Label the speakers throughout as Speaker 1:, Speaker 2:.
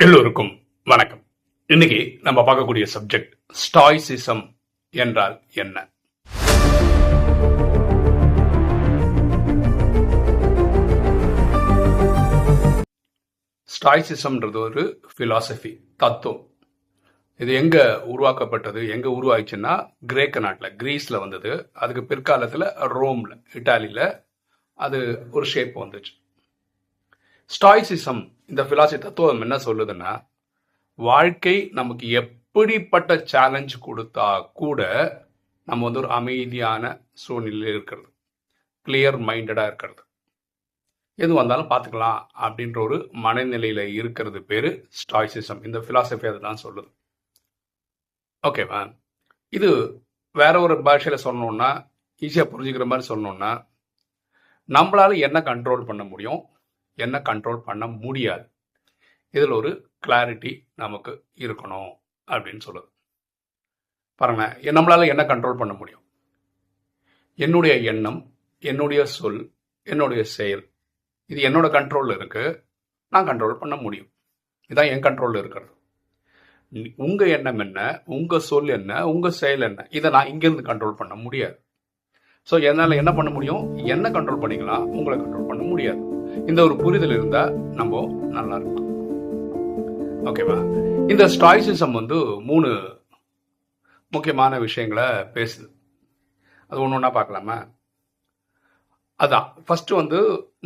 Speaker 1: எல்லோருக்கும் வணக்கம். இன்னைக்கு நம்ம பார்க்கக்கூடிய சப்ஜெக்ட் ஸ்டாய்சிசம் என்றால் என்ன? ஸ்டாய்சிசம்ன்றது ஒரு பிலாசபி, தத்துவம். இது எங்க உருவாக்கப்பட்டது, எங்க உருவாயிச்சுன்னா கிரேக்க நாட்டில், கிரீஸ்ல வந்தது. அதுக்கு பிற்காலத்தில் ரோம்ல, இட்டாலியில அது ஒரு ஷேப் வந்துச்சு. ஸ்டாய்சிசம் இந்த பிலாசபி தத்துவம் என்ன சொல்லுதுன்னா, வாழ்க்கை நமக்கு எப்படிப்பட்ட சேலஞ்ச் கொடுத்தா கூட நம்ம ஒரு அமைதியான சூழ்நிலையில் இருக்கிறது, கிளியர் மைண்டடா இருக்கிறது, எது வந்தாலும் பார்த்துக்கலாம் அப்படின்ற ஒரு மனநிலையில இருக்கிறது பேரு ஸ்டாய்சிசம். இந்த பிலாசபி அதுதான் சொல்லுது. ஓகேவா? இது வேற ஒரு பாஷையில சொன்னோம்னா, ஈஸியா புரிஞ்சுக்கிற மாதிரி சொன்னோம்னா, நம்மளால என்ன கண்ட்ரோல் பண்ண முடியும், என்ன கண்ட்ரோல் பண்ண முடியாது, இதில் ஒரு கிளாரிட்டி நமக்கு இருக்கணும் அப்படின்னு சொல்லுது. பாருங்க, நம்மளால என்ன கண்ட்ரோல் பண்ண முடியும்? என்னுடைய எண்ணம், என்னுடைய சொல், என்னுடைய செயல், இது என்னோட கண்ட்ரோல்ல இருக்கு. நான் கண்ட்ரோல் பண்ண முடியும். இதுதான் என் கண்ட்ரோல்ல இருக்கிறது. உங்க எண்ணம் என்ன, உங்க சொல் என்ன, உங்க செயல் என்ன, இதை நான் இங்கிருந்து கண்ட்ரோல் பண்ண முடியாது. ஸோ என்னால் என்ன பண்ண முடியும்? என்ன கண்ட்ரோல் பண்ணிக்கலாம், உங்களை கண்ட்ரோல் பண்ண முடியாது. இந்த ஒரு புரிதல் இருந்தா நம்ம நல்லா இருக்கும். ஓகேவா? இந்த ஸ்டாய்சிசம் 3 முக்கியமான விஷயங்களை பேசுது. அது ஒன்று ஒன்றா பார்க்கலாமா? அதான் ஃபர்ஸ்ட்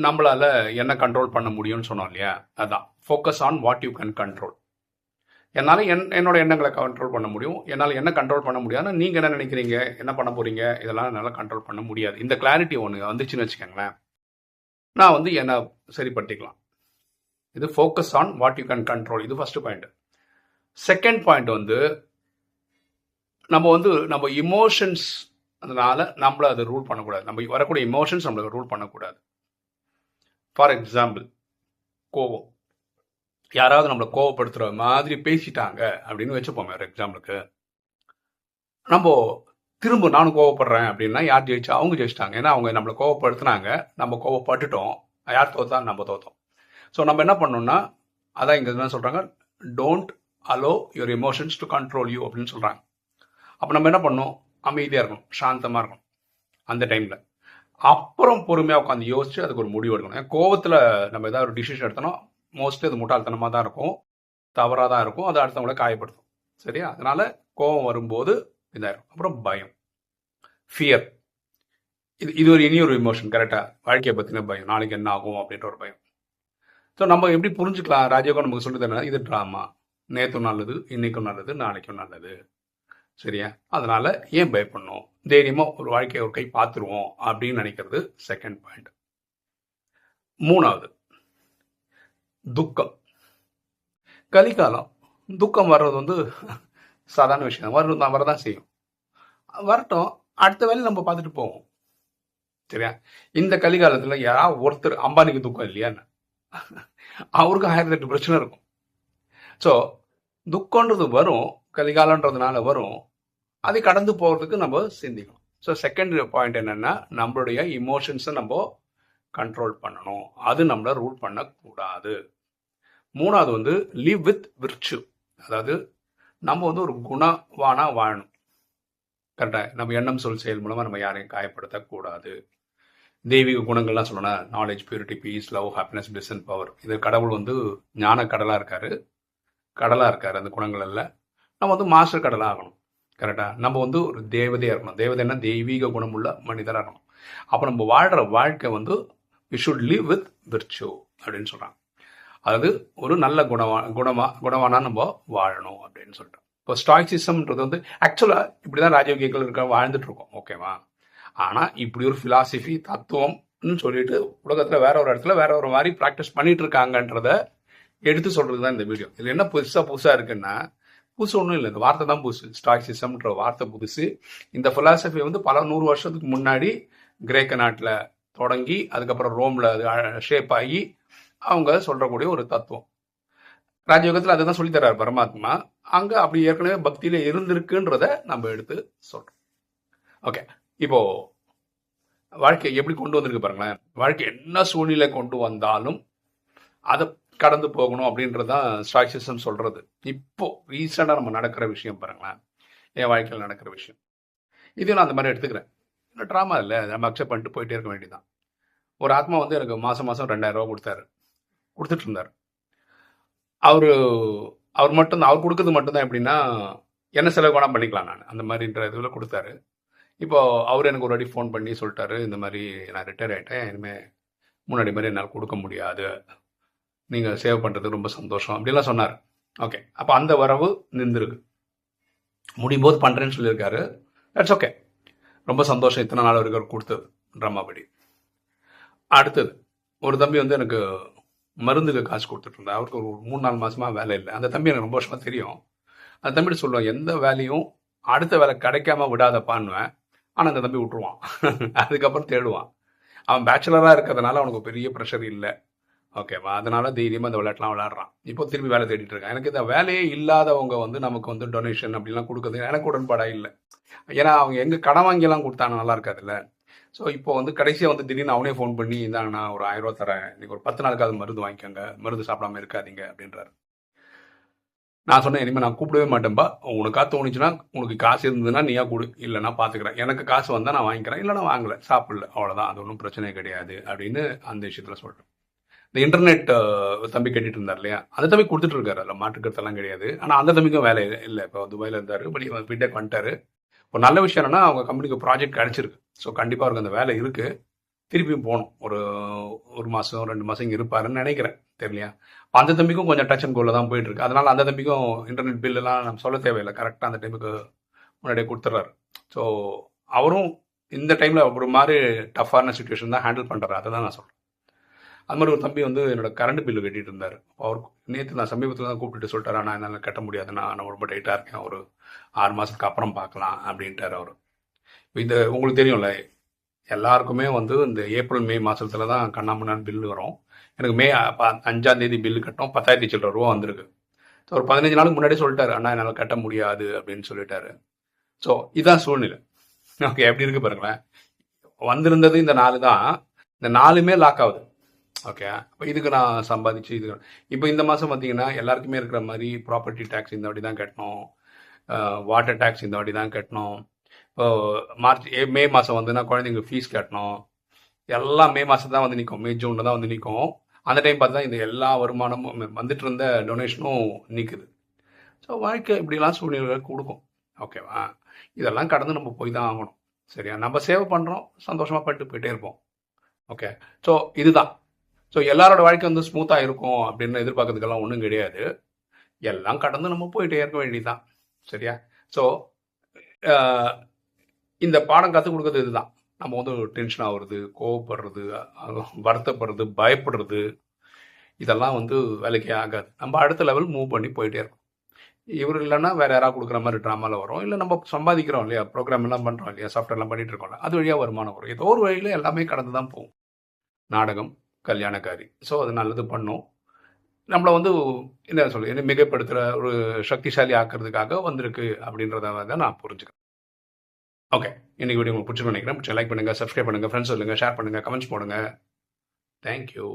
Speaker 1: நம்மளால என்ன கண்ட்ரோல் பண்ண முடியும்னு சொன்னோம் இல்லையா? அதான் focus on what you can control. என்னால் என்னோட எண்ணங்களை கண்ட்ரோல் பண்ண முடியும். என்னால் என்ன கண்ட்ரோல் பண்ண முடியாதுன்னு நீங்கள் என்ன நினைக்கிறீங்க, என்ன பண்ண போறீங்க, இதெல்லாம் என்னால் கண்ட்ரோல் பண்ண முடியாது. இந்த கிளாரிட்டி ஒன்று வந்துச்சுன்னு வச்சுக்கோங்களேன், நான் என்னை சரிப்படுத்திக்கலாம். இது focus on what you can control. இது ஃபர்ஸ்ட் பாயிண்ட். செகண்ட் பாயிண்ட் நம்ம இமோஷன்ஸ், அதனால நம்மள அதை ரூல் பண்ணக்கூடாது. நம்ம வரக்கூடிய இமோஷன்ஸ் நம்மள ரூல் பண்ணக்கூடாது. ஃபார் எக்ஸாம்பிள், கோவம். யாராவது நம்மளை கோவப்படுத்துற மாதிரி பேசிட்டாங்க அப்படின்னு வச்சுப்போம். ஒரு எக்ஸாம்பிளுக்கு, நம்ம திரும்ப நானும் கோவப்படுறேன் அப்படின்னா யார் ஜெயிச்சா? அவங்க ஜெயிச்சிட்டாங்க. ஏன்னா அவங்க நம்மளை கோவப்படுத்தினாங்க, நம்ம கோவப்பட்டுட்டோம். யார் தோத்தா? நம்ம தோத்தோம். ஸோ நம்ம என்ன பண்ணோம்னா, அதான் இங்கே என்ன சொல்கிறாங்க, don't allow your emotions to control you அப்படின்னு சொல்கிறாங்க. அப்போ நம்ம என்ன பண்ணணும்? அமைதியாக இருக்கணும், சாந்தமாக இருக்கணும் அந்த டைமில். அப்புறம் பொறுமையாக உட்காந்து யோசிச்சு அதுக்கு ஒரு முடிவு எடுக்கணும். ஏன் கோவத்தில் நம்ம ஏதாவது ஒரு டிசிஷன் எடுத்தோம்னா மோஸ்ட்லி அது முட்டாள்தனமாக தான் இருக்கும், தவறாக தான் இருக்கும், அது அடுத்தவங்களை காயப்படுத்தும். சரியா? அதனால கோவம் வரும்போது இதாயிருக்கும். அப்புறம் பயம், ஃபியர். இது ஒரு இனியொரு இமோஷன். கரெக்டாக, வாழ்க்கையை பற்றின பயம், நாளைக்கு என்ன ஆகும் அப்படின்ற ஒரு பயம். ஸோ நம்ம எப்படி புரிஞ்சுக்கலாம்? ராஜயோகம் நமக்கு சொல்லி தரேன், இது ட்ராமா, நேற்றும் நல்லது, இன்னைக்கும் நல்லது, நாளைக்கும் நல்லது. சரியா? அதனால ஏன் பயப்படணும்? தைரியமா ஒரு வாழ்க்கையை ஒரு கை பார்த்துருவோம் அப்படின்னு நினைக்கிறது செகண்ட் பாயிண்ட். 3வது, துக்கம். கலிகாலம், துக்கம் வர்றது சாதாரண விஷயம். வரதான் செய்யும். வரட்டும், அடுத்த வேலையை நம்ம பார்த்துட்டு போவோம். சரியா? இந்த கலிகாலத்தில் யாராவது ஒருத்தர், அம்பானிக்கு துக்கம் இல்லையான்னு, அவருக்கு 1008 பிரச்சனை இருக்கும். ஸோ துக்கம்ன்றது வரும், கலிகாலன்றதுனால வரும். அதை கடந்து போகிறதுக்கு நம்ம சிந்திக்கணும். ஸோ செகண்ட் பாயிண்ட் என்னன்னா, நம்மளுடைய இமோஷன்ஸை நம்ம கண்ட்ரோல் பண்ணணும், அது நம்மளை ரூல் பண்ணக்கூடாது. 3வது லிவ் வித் விர்ச்சு. அதாவது நம்ம ஒரு குணவானா வாழணும். கரெக்டாக, நம்ம எண்ணம் சொல் செயல் மூலமாக நம்ம யாரையும் காயப்படுத்தக்கூடாது. தெய்வீக குணங்கள்லாம் சொல்லணும், knowledge, purity, peace, love, happiness, bliss and power. இது கடவுள் ஞான கடலாக இருக்காரு, அந்த குணங்கள் எல்லாம் நம்ம மாஸ்டர் கடலாக ஆகணும். கரெக்டாக, நம்ம ஒரு தேவதையாக இருக்கணும். தேவதைன்னா தெய்வீக குணமுள்ள மனிதராக இருக்கணும். அப்போ நம்ம வாழ்கிற வாழ்க்கை we should live with virtue அப்படின்னு சொல்கிறாங்க. அதாவது ஒரு நல்ல குணவானா நம்ம வாழணும் அப்படின்னு சொல்லிட்டோம். இப்போ ஸ்டாய்சிசம்ன்றது ஆக்சுவலாக இப்படி தான் ராஜயோகிகள் இருக்க வாழ்ந்துட்டு இருக்கோம். ஓகேவா? ஆனால் இப்படி ஒரு பிலாசபி, தத்துவம்னு சொல்லிட்டு உலகத்தில் வேற ஒரு இடத்துல வேற ஒரு மாதிரி ப்ராக்டிஸ் பண்ணிட்டு இருக்காங்கன்றத எடுத்து சொல்றது தான் இந்த வீடியோ. இது என்ன புதுசாக இருக்குன்னா, புதுசு ஒன்றும் இல்லை, இந்த வார்த்தை தான் புதுசு. ஸ்டாய்சிசம்ன்ற வார்த்தை புதுசு. இந்த பிலாசபி பல 100 வருஷத்துக்கு முன்னாடி கிரேக்க நாட்டில் தொடங்கி அதுக்கப்புறம் ரோமில் அது ஷேப் ஆகி அவங்க சொல்றக்கூடிய ஒரு தத்துவம். ராஜயோகத்தில் அதுதான் சொல்லித்தராரு பரமாத்மா. அங்கே அப்படி ஏற்கனவே பக்தியில இருந்திருக்குன்றத நம்ம எடுத்து சொல்றோம். ஓகே, இப்போ வாழ்க்கை எப்படி கொண்டு வந்திருக்கு பாருங்களேன். வாழ்க்கை என்ன சூழ்நிலை கொண்டு வந்தாலும் அதை கடந்து போகணும் அப்படின்றது தான் ஸ்டாய்சிசம் சொல்கிறது. இப்போ ரீசெண்டாக நம்ம நடக்கிற விஷயம் பாருங்களேன், என் வாழ்க்கையில் நடக்கிற விஷயம். இதையும் நான் அந்த மாதிரி எடுத்துக்கிறேன். இல்லை ட்ராமா இல்லை, நம்ம அக்செப்ட் பண்ணிட்டு போயிட்டே இருக்க வேண்டியதான். ஒரு ஆத்மா வந்து எனக்கு மாதம் 2000 ரூபா கொடுத்துட்டு இருந்தார். அவர் மட்டும்தான், அவர் கொடுக்குறது மட்டும்தான் எப்படின்னா, என்ன செலவு வேணால் பண்ணிக்கலாம் நான் அந்த மாதிரின்ற இதில் கொடுத்தாரு. இப்போ அவர் எனக்கு ஒரு வாட்டி ஃபோன் பண்ணி சொல்லிட்டாரு, இந்த மாதிரி நான் ரிட்டையர் ஆகிட்டேன், இனிமேல் முன்னாடி மாதிரி என்னால் கொடுக்க முடியாது, நீங்கள் சேவ் பண்ணுறது ரொம்ப சந்தோஷம் அப்படிலாம் சொன்னார். ஓகே, அப்போ அந்த வரவு நின்றுருக்கு. முடியும் போது பண்ணுறேன்னு சொல்லியிருக்காரு. தட்ஸ் ஓகே, ரொம்ப சந்தோஷம். இத்தனை நாள் வரைக்கும் கொடுத்தது ட்ராமாபடி. அடுத்தது ஒரு தம்பி வந்து எனக்கு மருந்துக்கு காசு கொடுத்துட்டு இருந்தா. அவருக்கு ஒரு 3-4 மாசமாக வேலை இல்லை. அந்த தம்பி எனக்கு ரொம்ப வருஷமாக தெரியும். அந்த தம்பிட்டு சொல்லுவேன், எந்த வேலையும் அடுத்த வேலை கிடைக்காம விடாதப்பான்னுவேன். ஆனால் அந்த தம்பி விட்டுருவான். அதுக்கப்புறம் தேடுவான். அவன் பேச்சுலராக இருக்கிறதுனால அவனுக்கு பெரிய ப்ரெஷர் இல்லை. ஓகேவா, அதனால தைரியமாக இந்த விளையாட்டுலாம் விளையாடுறான். இப்போ திரும்பி வேலை தேடிட்டு இருக்கான். எனக்கு இந்த வேலையே இல்லாதவங்க வந்து நமக்கு வந்து டொனேஷன் அப்படிலாம் கொடுக்குறது எனக்கு உடன்பாடாக இல்லை. ஏன்னா அவங்க எங்கே கடன் வாங்கியெல்லாம் கொடுத்தாங்க நல்லா இருக்காதுல்ல. ஸோ இப்போ வந்து கடைசியாக வந்து திடீர்னு அவனே ஃபோன் பண்ணி, இந்தாங்க நான் ஒரு 1000 ரூபா தரேன், நீங்கள் ஒரு 10 நாளுக்காவது மருந்து வாங்கிக்கோங்க, மருந்து சாப்பிடாம இருக்காதீங்க அப்படின்றாரு. நான் சொன்னேன், இனிமேல் நான் கூப்பிடவே மாட்டேன்பா. உனக்கா தோணுச்சுன்னா, உனக்கு காசு இருந்ததுன்னா நீயா கொடு, இல்லைன்னா பார்த்துக்கிறேன். எனக்கு காசு வந்தால் நான் வாங்கிக்கிறேன், இல்லைனா வாங்கலை, சாப்பிடல, அவ்வளோதான், அது ஒன்றும் பிரச்சனை கிடையாது அப்படின்னு அந்த விஷயத்தில் சொல்கிறேன். இந்த இன்டர்நெட் தம்பி கேட்டுட்டு இருந்தார் இல்லையா, அந்த தம்பி கொடுத்துட்டு இருக்காரு, அதில் மாற்றுக்கிறதெல்லாம் கிடையாது. ஆனால் அந்த தம்பிக்கும் வேலை இல்லை. இப்போ துபாயில் இருந்தார், பட் வீட்டுக்கு வந்துட்டார். ஒரு நல்ல விஷயம் என்னன்னா, அவங்க கம்பெனிக்கு ப்ராஜெக்ட் கிடச்சிருக்கு. ஸோ கண்டிப்பாக அவருக்கு அந்த வேலை இருக்குது. திருப்பியும் போகணும், ஒரு மாதம் 2 மாதம் இங்கே இருப்பாருன்னு நினைக்கிறேன், தெரியலையா. அந்த தம்பிக்கும் கொஞ்சம் டச் அண்ட் கோலில் தான் போயிட்டு இருக்கு. அதனால அந்த தம்பிக்கும் இன்டர்நெட் பில்லெல்லாம் நம்ம சொல்ல தேவையில்லை, கரெக்டாக அந்த டைமுக்கு முன்னாடியே கொடுத்துட்றாரு. ஸோ அவரும் இந்த டைமில் ஒரு மாதிரி டஃப்பான சுச்சுவேஷன் தான் ஹேண்டில் பண்ணுறாரு. அதை தான் நான் சொல்கிறேன். அது மாதிரி ஒரு தம்பி வந்து என்னோட கரண்ட் பில்லு கட்டிட்டு இருந்தார். அவருக்கு நேற்று நான் சமீபத்தில் தான் கூப்பிட்டு சொல்லிட்டாரு, நான் என்னால் கட்ட முடியாதுன்னா, நான் ரொம்ப டைட்டாக இருக்கேன், ஒரு 6 மாதத்துக்கு அப்புறம் பார்க்கலாம் அப்படின்ட்டார் அவர். இந்த உங்களுக்கு தெரியும்ல, எல்லாருக்குமே வந்து இந்த ஏப்ரல் மே மாதத்துல தான் கண்ணாமண்ணான்னு பில்லு வரும். எனக்கு மே 5ஆம் தேதி பில்லு கட்டணும், 10,000 சில்லற ரூபா வந்திருக்கு. ஸோ ஒரு 15 நாளுக்கு முன்னாடி சொல்லிட்டாரு, அண்ணா என்னால் கட்ட முடியாது அப்படின்னு சொல்லிட்டாரு. ஸோ இதான் சூழ்நிலை. ஓகே, எப்படி இருக்கு பாருங்களேன். வந்திருந்தது இந்த 4 தான், இந்த 4மே லாக் ஆகுது. ஓகே, இப்போ இதுக்கு நான் சம்பாதிச்சு இது இப்போ இந்த மாதம் பார்த்தீங்கன்னா எல்லாருக்குமே இருக்கிற மாதிரி ப்ராப்பர்ட்டி டேக்ஸ் இந்த வாட்டி தான் கட்டணும், வாட்டர் டேக்ஸ் இந்த வாட்டி தான் கட்டணும். இப்போ மே மாதம் வந்துன்னா குழந்தைங்க ஃபீஸ் கட்டணும். எல்லாம் மே மாதம் தான் வந்து நிற்கும், மே ஜூனில் தான் வந்து நிற்கும். அந்த டைம் பார்த்து தான் இந்த எல்லா வருமானமும் வந்துட்டு இருந்த டொனேஷனும் நிற்குது. ஸோ வாழ்க்கை இப்படிலாம் சூழ்நிலைகள் கொடுக்கும். ஓகேவா, இதெல்லாம் கடந்து நம்ம போய் தான் ஆகணும். சரியா, நம்ம சேவை பண்ணுறோம், சந்தோஷமாக பண்ணிட்டு போயிட்டே இருப்போம். ஓகே, ஸோ இதுதான். ஸோ எல்லாரோட வாழ்க்கை வந்து ஸ்மூத்தாக இருக்கும் அப்படின்னு எதிர்பார்க்கறதுக்கெல்லாம் ஒன்றும் கிடையாது. எல்லாம் கடந்து நம்ம போயிட்டே இருக்க வேண்டியதுதான். சரியா, ஸோ இந்த பாடம் கற்றுக் கொடுக்குறது இதுதான். நம்ம வந்து டென்ஷன் ஆகுறது, கோவப்படுறது, வருத்தப்படுறது, பயப்படுறது, இதெல்லாம் வந்து வேலைக்கே ஆகாது. நம்ம அடுத்த லெவல் மூவ் பண்ணி போயிட்டே இருக்கோம். இவர் இல்லைன்னா வேற யாராவது கொடுக்குற மாதிரி ட்ராமாவில் வரும், இல்லை நம்ம சம்பாதிக்கிறோம் இல்லையா, ப்ரோக்ராம் எல்லாம் பண்ணுறோம் இல்லையா, சாஃப்ட்வேர்லாம் பண்ணிட்டு இருக்கோம்ல, அது வழியாக வருமானம் வரும். ஏதோ ஒரு வழியில் எல்லாமே கடந்து தான் போகும். நாடகம் கல்யாணக்காரி. ஸோ அது நல்லது பண்ணும். நம்மளை வந்து என்ன சொல்ல மிகைப்படுத்துகிற ஒரு சக்திசாலி ஆக்கிறதுக்காக வந்திருக்கு அப்படின்றத தான் நான் புரிஞ்சுக்கிறேன். ஓகே, இன்னைக்கு வீடியோ உங்களுக்கு பிடிச்சிருன்னு நினைக்கிறேன். லைக் பண்ணுங்கள், சப்ஸ்கிரைப் பண்ணுங்கள், ஃப்ரெண்ட்ஸ் சொல்லுங்கள், ஷேர் பண்ணுங்கள், கமெண்ட்ஸ் போடுங்க. தேங்க்யூ.